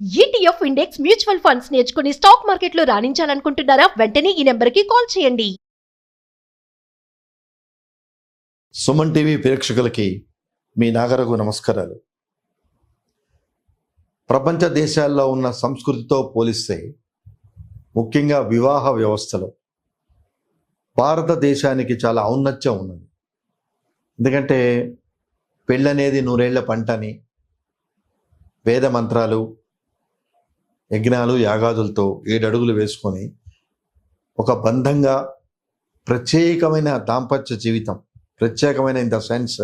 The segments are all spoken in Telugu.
ఈటీఎఫ్ ఇండెక్స్ మ్యూచువల్ ఫండ్స్ నేర్చుకుని స్టాక్ మార్కెట్లో రాణించాలనుకుంటున్నారా? వెంటనే ఈ నెంబర్కి కాల్ చేయండి. సుమన్ టీవీ ప్రేక్షకులకి మీ నాగరగు నమస్కారాలు. ప్రపంచ దేశాల్లో ఉన్న సంస్కృతితో పోలిస్తే ముఖ్యంగా వివాహ వ్యవస్థలో భారతదేశానికి చాలా ఔన్నత్యం ఉన్నది. ఎందుకంటే పెళ్ళనేది నూరేళ్ల పంటని వేద మంత్రాలు, యజ్ఞాలు, యాగాదులతో 7 అడుగులు వేసుకొని ఒక బంధంగా ప్రత్యేకమైన దాంపత్య జీవితం, ప్రత్యేకమైన ఇన్ ద సెన్స్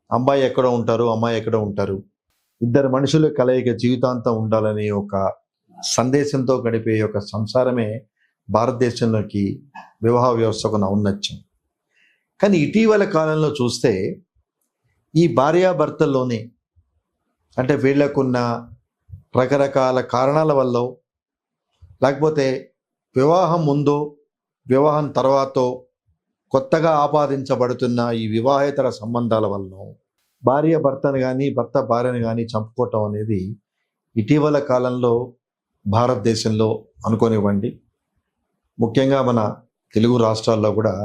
అమ్మాయి ఎక్కడో ఉంటారు, అమ్మాయి ఎక్కడో ఉంటారు, ఇద్దరు మనుషుల కలయిక జీవితాంతం ఉండాలని ఒక సందేశంతో గడిపే ఒక సంసారమే భారతదేశంలోకి వివాహ వ్యవస్థకు ఔన్నత్యం. కానీ ఇటీవల కాలంలో చూస్తే ఈ భార్యాభర్తల్లోనే అంటే వీళ్ళకున్న రకరకాల కారణాల వల్ల, లేకపోతే వివాహం ముందు వివాహం తర్వాత కొత్తగా ఆపాదించబడుతున్న ఈ వివాహేతర సంబంధాల వల్ల భార్య భర్తను కానీ భర్త భార్యను కానీ చంపుకోవటం అనేది ఇటీవల కాలంలో భారతదేశంలో అనుకోనివ్వండి, ముఖ్యంగా మన తెలుగు రాష్ట్రాల్లో కూడా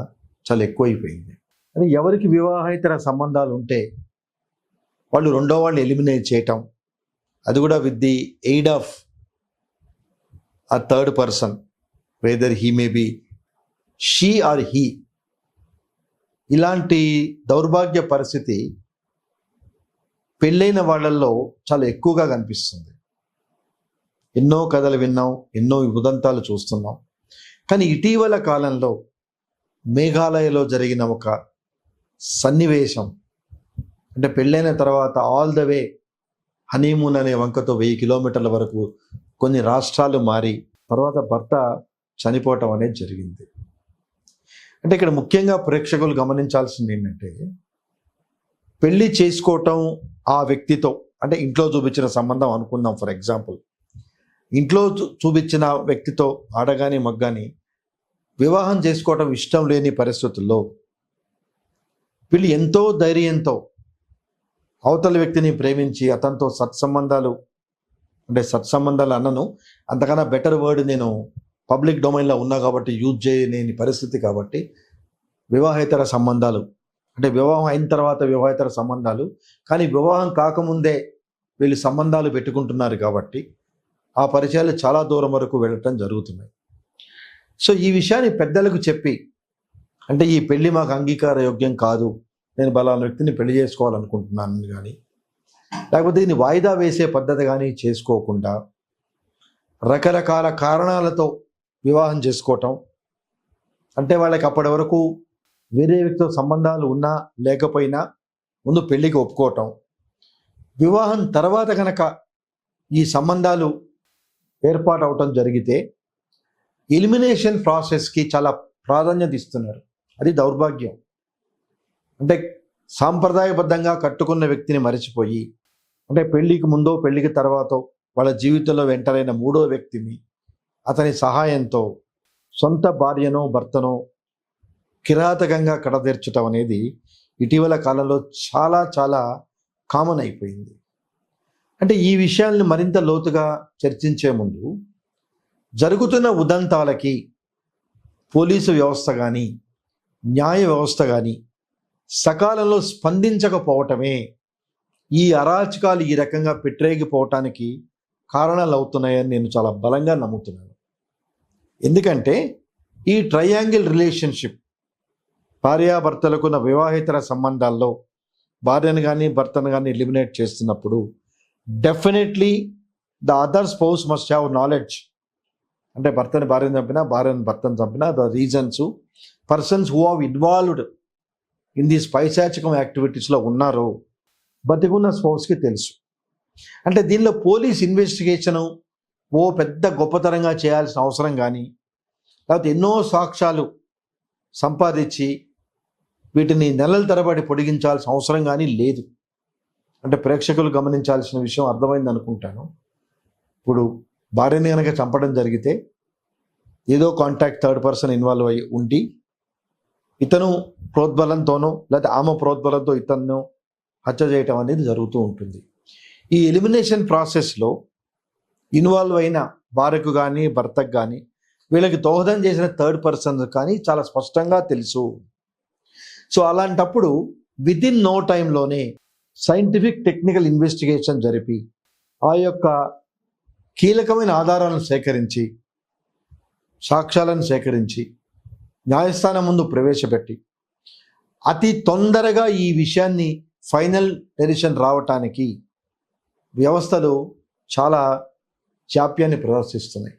చాలా ఎక్కువైపోయింది. అని ఎవరికి వివాహేతర సంబంధాలు ఉంటే వాళ్ళు రెండో వాళ్ళని ఎలిమినేట్ చేయటం, అది కూడా with the aid of a third person, whether he may be she or he. ఇలాంటి దౌర్భాగ్య పరిస్థితి పెళ్ళైన వాళ్ళల్లో చాలా ఎక్కువగా కనిపిస్తుంది. ఎన్నో కథలు విన్నాం, ఎన్నో ఉదంతాలు చూస్తున్నాం. కానీ ఇటీవల కాలంలో మేఘాలయలో జరిగిన ఒక సన్నివేశం, అంటే పెళ్ళైన తర్వాత ఆల్ ద వే హనీమూన్ అనే వంకతో 1000 కిలోమీటర్ల వరకు కొన్ని రాష్ట్రాలు మారి తర్వాత భర్త చనిపోవటం అనేది జరిగింది. అంటే ఇక్కడ ముఖ్యంగా ప్రేక్షకులు గమనించాల్సింది ఏంటంటే, పెళ్ళి చేసుకోవటం ఆ వ్యక్తితో, అంటే ఇంట్లో చూపించిన సంబంధం అనుకుందాం ఫర్ ఎగ్జాంపుల్, ఇంట్లో చూపించిన వ్యక్తితో ఆడగాని మగ్గాని వివాహం చేసుకోవటం ఇష్టం లేని పరిస్థితుల్లో వీళ్ళు ఎంతో ధైర్యంతో అవతల వ్యక్తిని ప్రేమించి అతనితో సత్సంబంధాలు, అంటే సత్సంబంధాలు అన్నను, అంతకన్నా బెటర్ వర్డ్ నేను పబ్లిక్ డొమైన్లో ఉన్నా కాబట్టి యూజ్ చేయలేని పరిస్థితి కాబట్టి వివాహేతర సంబంధాలు, అంటే వివాహం అయిన తర్వాత వివాహేతర సంబంధాలు, కానీ వివాహం కాకముందే వీళ్ళు సంబంధాలు పెట్టుకుంటున్నారు కాబట్టి ఆ పరిచయాలు చాలా దూరం వరకు వెళ్ళటం జరుగుతున్నాయి. సో ఈ విషయాన్ని పెద్దలకు చెప్పి, అంటే ఈ పెళ్ళి మాకు అంగీకార యోగ్యం కాదు, నేను బలానా వ్యక్తిని పెళ్లి చేసుకోవాలనుకుంటున్నాను కానీ, లేకపోతే దీన్ని వాయిదా వేసే పద్ధతి కానీ చేసుకోకుండా రకరకాల కారణాలతో వివాహం చేసుకోవటం, అంటే వాళ్ళకి అప్పటి వరకు వేరే వ్యక్తితో సంబంధాలు ఉన్నా లేకపోయినా ముందు పెళ్ళికి ఒప్పుకోవటం, వివాహం తర్వాత కనుక ఈ సంబంధాలు ఏర్పాటు అవటం జరిగితే ఎలిమినేషన్ ప్రాసెస్కి చాలా ప్రాధాన్యత ఇస్తున్నారు. అది దౌర్భాగ్యం. అంటే సాంప్రదాయబద్ధంగా కట్టుకున్న వ్యక్తిని మరిచిపోయి, అంటే పెళ్ళికి ముందో పెళ్ళికి తర్వాత వాళ్ళ జీవితంలో వెంటరైన మూడో వ్యక్తిని అతని సహాయంతో సొంత భార్యనో భర్తనో కిరాతకంగా కడతీర్చడం అనేది ఇటీవల కాలంలో చాలా చాలా కామన్ అయిపోయింది. అంటే ఈ విషయాలను మరింత లోతుగా చర్చించే ముందు జరుగుతున్న ఉదంతాలకి పోలీసు వ్యవస్థ కానీ న్యాయ వ్యవస్థ కానీ సకాలంలో స్పందించకపోవటమే ఈ అరాచకాలు ఈ రకంగా పెట్టరేగిపోవటానికి కారణాలు అవుతున్నాయని నేను చాలా బలంగా నమ్ముతున్నాను. ఎందుకంటే ఈ ట్రయాంగిల్ రిలేషన్షిప్, భార్యాభర్తలకున్న వివాహేతర సంబంధాల్లో భార్యను కానీ భర్తను కానీ ఎలిమినేట్ చేస్తున్నప్పుడు definitely the other spouse must have knowledge. అంటే భర్తని భార్యను చంపినా, భార్యను భర్తను చంపినా, the reasons, persons who have involved in these పైశాచికం యాక్టివిటీస్లో ఉన్నారో బతికున్న స్పౌస్కి తెలుసు. అంటే దీనిలో పోలీస్ ఇన్వెస్టిగేషను ఓ పెద్ద గొప్పతరంగా చేయాల్సిన అవసరం కానీ, లేకపోతే ఎన్నో సాక్ష్యాలు సంపాదించి వీటిని నెలల తరబడి పొడిగించాల్సిన అవసరం కానీ లేదు. అంటే ప్రేక్షకులు గమనించాల్సిన విషయం అర్థమైంది అనుకుంటాను. ఇప్పుడు భార్యని కనుక చంపడం జరిగితే ఏదో కాంటాక్ట్ థర్డ్ పర్సన్ ఇన్వాల్వ్ అయ్యి ఉండి ఇతను ప్రోద్బలంతోనో లేకపోతే ఆమె ప్రోద్బలంతో ఇతను హత్య చేయటం అనేది జరుగుతూ ఉంటుంది. ఈ ఎలిమినేషన్ ప్రాసెస్లో ఇన్వాల్వ్ అయిన భార్యకు కానీ భర్తకు కానీ వీళ్ళకి దోహదం చేసిన థర్డ్ పర్సన్ కానీ చాలా స్పష్టంగా తెలుసు. సో అలాంటప్పుడు విదిన్ నో టైంలోనే సైంటిఫిక్ టెక్నికల్ ఇన్వెస్టిగేషన్ జరిపి ఆ యొక్క కీలకమైన ఆధారాలను సేకరించి సాక్ష్యాలను సేకరించి న్యాయస్థానం ముందు ప్రవేశపెట్టి అతి తొందరగా ఈ విషయాన్ని ఫైనల్ డెసిషన్ రావటానికి వ్యవస్థలు చాలా జాప్యాన్ని ప్రదర్శిస్తున్నాయి.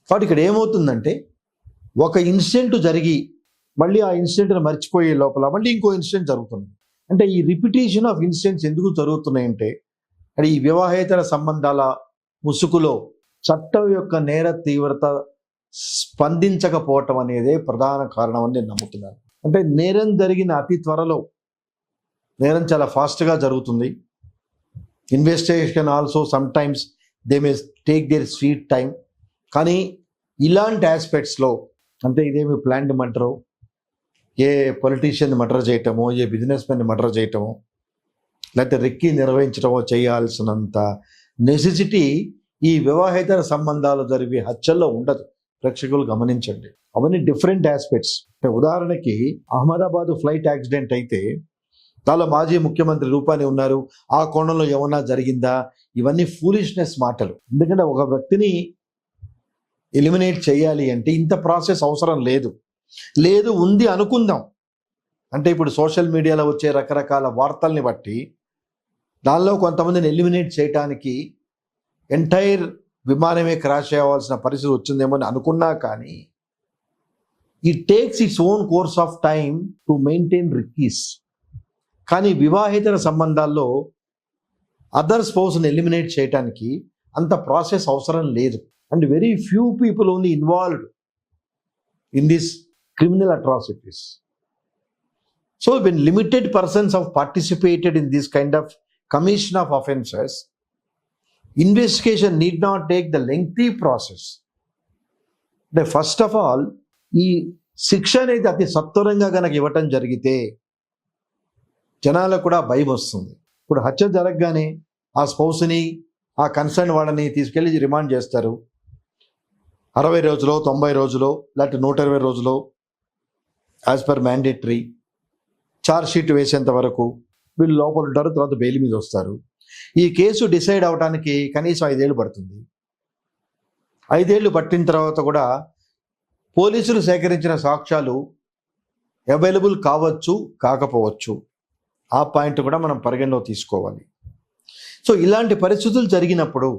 కాబట్టి ఇక్కడ ఏమవుతుందంటే ఒక ఇన్సిడెంట్ జరిగి మళ్ళీ ఆ ఇన్సిడెంట్ని మర్చిపోయే లోపల మళ్ళీ ఇంకో ఇన్సిడెంట్ జరుగుతుంది. అంటే ఈ రిపిటేషన్ ఆఫ్ ఇన్సిడెంట్స్ ఎందుకు జరుగుతున్నాయంటే అది ఈ వివాహేతర సంబంధాల ముసుగులో చట్టం యొక్క నేర తీవ్రత స్పందించకపోవటం అనేదే ప్రధాన కారణం అని నేను నమ్ముతున్నాను. అంటే నేరం జరిగిన అతి త్వరలో నేరం చాలా ఫాస్ట్గా జరుగుతుంది. Investigation also some times they may take their sweet time. కానీ ఇలాంటి ఆస్పెక్ట్స్లో అంటే ఇదేమి ప్లాన్డ్ మర్డరు, ఏ పొలిటీషియన్ మర్డర్ చేయటమో, ఏ బిజినెస్ మ్యాన్ మర్డర్ చేయటమో, లేకపోతే రెక్కి నిర్వహించడమో చేయాల్సినంత నెసెసిటీ ఈ వివాహేతర సంబంధాలు జరిగే హత్యల్లో ఉండదు. ప్రేక్షకులు గమనించండి, అవన్నీ డిఫరెంట్ ఆస్పెక్ట్స్. అంటే ఉదాహరణకి అహ్మదాబాద్ ఫ్లైట్ యాక్సిడెంట్ అయితే దానిలో మాజీ ముఖ్యమంత్రి రూపాని ఉన్నారు, ఆ కోణంలో ఏమన్నా జరిగిందా, ఇవన్నీ ఫూలిష్నెస్ మాటలు. ఎందుకంటే ఒక వ్యక్తిని ఎలిమినేట్ చేయాలి అంటే ఇంత ప్రాసెస్ అవసరం లేదు. లేదు ఉంది అనుకుందాం అంటే ఇప్పుడు సోషల్ మీడియాలో వచ్చే రకరకాల వార్తల్ని బట్టి దానిలో కొంతమందిని ఎలిమినేట్ చేయటానికి ఎంటైర్ విమానమే క్రాష్ అవ్వాల్సిన పరిస్థితి వచ్చిందేమో అని అనుకున్నా కానీ it takes its own course of time to maintain recces. కానీ వివాహేతర సంబంధాల్లో అదర్ స్పౌస్ని ఎలిమినేట్ చేయడానికి అంత ప్రాసెస్ అవసరం లేదు. And very few people only involved in this criminal atrocities. So when limited persons have participated in this kind of commission of offences, investigation need not take the lengthy process. The first of all, ఈ శిక్ష అనేది అతి సత్వరంగా కనుక ఇవ్వటం జరిగితే జనాలకు కూడా భయం వస్తుంది. ఇప్పుడు హత్య జరగగానే ఆ స్పౌస్ని ఆ కన్సర్న్ వాళ్ళని తీసుకెళ్ళి రిమాండ్ చేస్తారు. 60 రోజులో 90 రోజులో లేకపోతే 120 రోజులో as per mandatory charge sheet వేసేంత వరకు వీళ్ళు లోపల ఉంటారు, తర్వాత బెయిల్ మీద వస్తారు. ఈ కేసు డిసైడ్ అవడానికి కనీసం 5 ఏళ్ళు పడుతుంది. 5 ఏళ్ళు పట్టిన తర్వాత కూడా పోలీసులు సేకరించిన సాక్ష్యాలు అవైలబుల్ కావచ్చు కాకపోవచ్చు. ఆ పాయింట్ కూడా మనం పరిగణలో తీసుకోవాలి. సో ఇలాంటి పరిస్థితులు జరిగినప్పుడు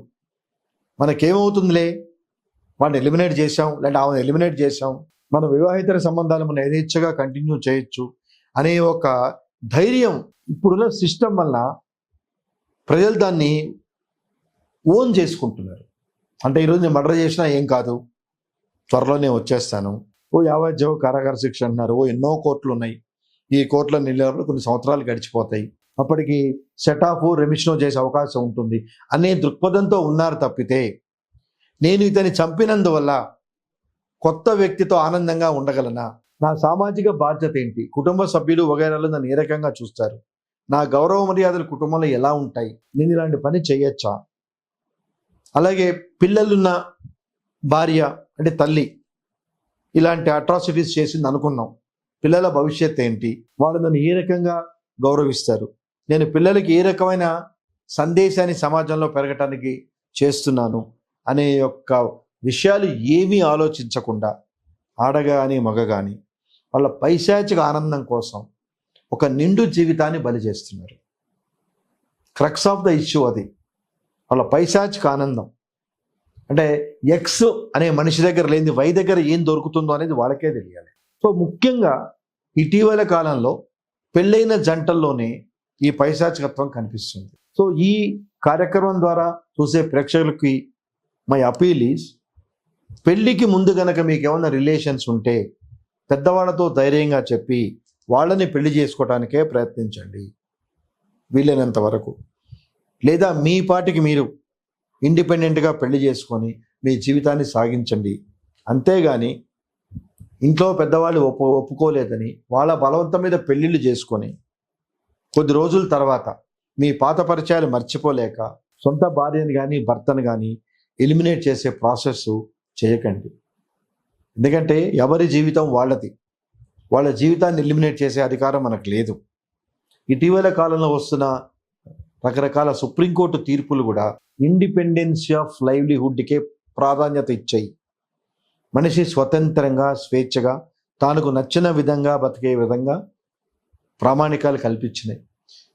మనకేమవుతుందిలే, వాడిని ఎలిమినేట్ చేసాం లేదా ఆమెను ఎలిమినేట్ చేసాం, మన వివాహేతర సంబంధాలు మనం యథేచ్ఛగా కంటిన్యూ చేయొచ్చు అనే ఒక ధైర్యం ఇప్పుడున్న సిస్టమ్ వల్ల ప్రజలు దాన్ని ఓన్ చేసుకుంటున్నారు. అంటే ఈరోజు నేను మర్డర్ చేసినా ఏం కాదు, త్వరలో నేను వచ్చేస్తాను, ఓ యావజ్జీవ కారాగార శిక్ష అంటున్నారు, ఓ ఎన్నో కోర్టులు ఉన్నాయి, ఈ కోర్టులో నిలబడి కొన్ని సంవత్సరాలు గడిచిపోతాయి, అప్పటికి సెట్ ఆఫ్ రెమిషన్ చేసే అవకాశం ఉంటుంది అనే దృక్పథంతో ఉన్నారు తప్పితే నేను ఇతన్ని చంపినందువల్ల కొత్త వ్యక్తితో ఆనందంగా ఉండగలనా, నా సామాజిక బాధ్యత ఏంటి, కుటుంబ సభ్యులు వగైరాలు నన్ను ఏ రకంగా చూస్తారు, నా గౌరవ మర్యాదలు కుటుంబంలో ఎలా ఉంటాయి, నేను ఇలాంటి పని చేయొచ్చా, అలాగే పిల్లలున్న భార్య అంటే తల్లి ఇలాంటి అట్రాసిటీస్ చేసింది అనుకున్నాం, పిల్లల భవిష్యత్ ఏంటి, వాళ్ళు నన్ను ఏ రకంగా గౌరవిస్తారు, నేను పిల్లలకి ఏ రకమైన సందేశాన్ని సమాజంలో పెరగటానికి చేస్తున్నాను అనే యొక్క విషయాలు ఏమీ ఆలోచించకుండా ఆడగాని మగగాని వాళ్ళ పైశాచిక ఆనందం కోసం ఒక నిండు జీవితాన్ని బలి చేస్తున్నారు. క్రక్స్ ఆఫ్ ద ఇష్యూ అది, వాళ్ళ పైశాచిక ఆనందం. అంటే ఎక్స్ అనే మనిషి దగ్గర లేని వై దగ్గర ఏం దొరుకుతుందో అనేది వాళ్ళకే తెలియాలి. సో ముఖ్యంగా ఇటీవల కాలంలో పెళ్ళైన జంటల్లోనే ఈ పైశాచికత్వం కనిపిస్తుంది. సో ఈ కార్యక్రమం ద్వారా చూసే ప్రేక్షకులకి మై అపీల్ ఈజ్, పెళ్ళికి ముందు గనక మీకు ఏమైనా రిలేషన్స్ ఉంటే పెద్దవాళ్ళతో ధైర్యంగా చెప్పి వాళ్ళని పెళ్లి చేసుకోవడానికే ప్రయత్నించండి వీలైనంత వరకు. లేదా మీ పాటికి మీరు ఇండిపెండెంట్గా పెళ్లి చేసుకొని మీ జీవితాన్ని సాగించండి. అంతేగాని ఇంట్లో పెద్దవాళ్ళు ఒప్పుకోలేదని వాళ్ళ బలవంతం మీద పెళ్ళిళ్ళు చేసుకొని కొద్ది రోజుల తర్వాత మీ పాత పరిచయాలు మర్చిపోలేక సొంత భార్యని కానీ భర్తను కానీ ఎలిమినేట్ చేసే ప్రాసెస్ చేయకండి. ఎందుకంటే ఎవరి జీవితం వాళ్ళది, వాళ్ళ జీవితాన్ని ఎలిమినేట్ చేసే అధికారం మనకు లేదు. ఇటీవల కాలంలో వస్తున్న రకరకాల సుప్రీంకోర్టు తీర్పులు కూడా ఇండిపెండెన్స్ ఆఫ్ లైవ్లీహుడ్కే ప్రాధాన్యత ఇచ్చాయి. మనిషి స్వతంత్రంగా స్వేచ్ఛగా తానుకు నచ్చిన విధంగా బతికే విధంగా ప్రామాణికాలు కల్పించినాయి.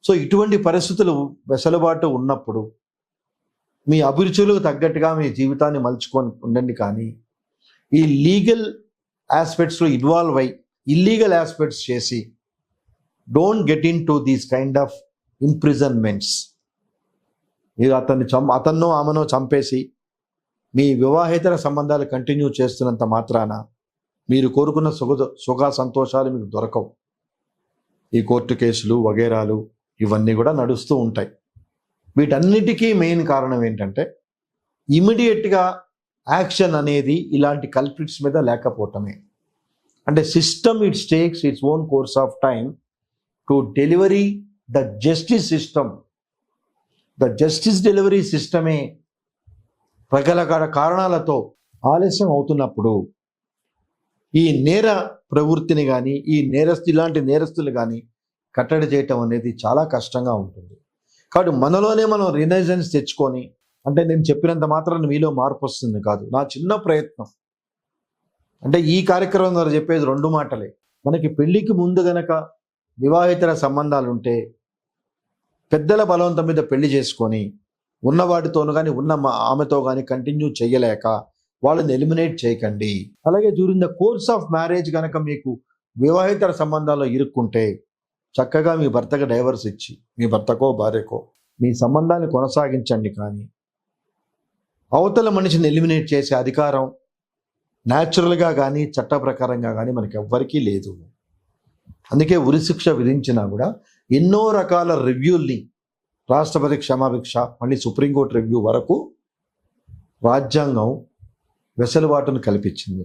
సో ఇటువంటి పరిస్థితులు వెసులుబాటు ఉన్నప్పుడు మీ అభిరుచులకు తగ్గట్టుగా మీ జీవితాన్ని మలుచుకొని ఉండండి. కానీ ఈ లీగల్ ఆస్పెక్ట్స్లో ఇన్వాల్వ్ అయ్యి ఇల్లీగల్ ఆస్పెక్ట్స్ చేసి don't get in to these kind of ఇంప్రిజన్మెంట్స్. మీరు అతన్నో ఆమెనో చంపేసి మీ వివాహేతర సంబంధాలు కంటిన్యూ చేస్తున్నంత మాత్రాన మీరు కోరుకున్న సుఖ సంతోషాలు మీకు దొరకవు. ఈ కోర్టు కేసులు వగేరాలు ఇవన్నీ కూడా నడుస్తూ ఉంటాయి. వీటన్నిటికీ మెయిన్ కారణం ఏంటంటే ఇమీడియట్గా యాక్షన్ అనేది ఇలాంటి కల్ప్రిట్స్ మీద లేకపోవటమే. అంటే system its takes its own course of time to delivery the justice system. The justice delivery సిస్టమే రకరకాల కారణాలతో ఆలస్యం అవుతున్నప్పుడు ఈ నేర ప్రవృత్తిని కానీ ఇలాంటి నేరస్తులు కానీ కట్టడి చేయటం అనేది చాలా కష్టంగా ఉంటుంది. కాబట్టి మనలోనే మనం రినైజెన్స్ తెచ్చుకొని, అంటే నేను చెప్పినంత మాత్రాన్ని మీలో మార్పు వస్తుంది కాదు, నా చిన్న ప్రయత్నం. అంటే ఈ కార్యక్రమం ద్వారా చెప్పేది 2 మాటలే. మనకి పెళ్లికి ముందు గనక వివాహేతర సంబంధాలు ఉంటే పెద్దల బలవంతం మీద పెళ్లి చేసుకొని ఉన్నవాడితోను కానీ ఆమెతో కానీ కంటిన్యూ చేయలేక వాళ్ళని ఎలిమినేట్ చేయకండి. అలాగే during the course of marriage కనుక మీకు వివాహేతర సంబంధాల్లో ఇరుక్కుంటే చక్కగా మీ భర్తకు డైవర్స్ ఇచ్చి, మీ భర్తకో భార్యకో మీ సంబంధాన్ని కొనసాగించండి. కానీ అవతల మనిషిని ఎలిమినేట్ చేసే అధికారం న్యాచురల్గా కానీ చట్ట ప్రకారంగా కానీ మనకి ఎవ్వరికీ లేదు. అందుకే ఉరిశిక్ష విధించినా కూడా ఎన్నో రకాల రివ్యూల్ని, రాష్ట్రపతి క్షమాభిక్ష, మళ్ళీ సుప్రీంకోర్టు రివ్యూ వరకు రాజ్యాంగం వెసులుబాటును కల్పించింది.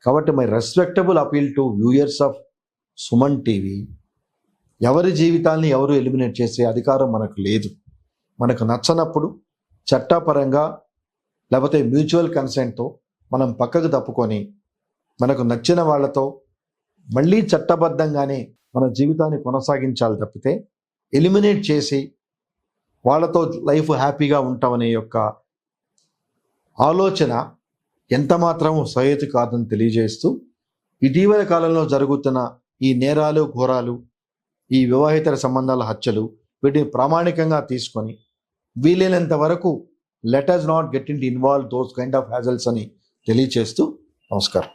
కాబట్టి my respectable appeal to viewers of Suman TV, ఎవరి జీవితాన్ని ఎవరు ఎలిమినేట్ చేసే అధికారం మనకు లేదు. మనకు నచ్చనప్పుడు చట్టపరంగా లేకపోతే మ్యూచువల్ కన్సెంట్తో మనం పక్కకు తప్పుకొని మనకు నచ్చిన వాళ్ళతో మళ్ళీ చట్టబద్ధంగానే మన జీవితాన్ని కొనసాగించాలి తప్పితే ఎలిమినేట్ చేసి వాళ్ళతో లైఫ్ హ్యాపీగా ఉంటామనే యొక్క ఆలోచన ఎంత మాత్రం సహేతు కాదని తెలియజేస్తూ, ఇటీవల కాలంలో జరుగుతున్న ఈ నేరాలు ఘోరాలు, ఈ వివాహేతర సంబంధాల హత్యలు, వీటిని ప్రామాణికంగా తీసుకొని వీలైనంత వరకు let us not get into involved those kind of hassles అని తెలియచేస్తూ నమస్కారం.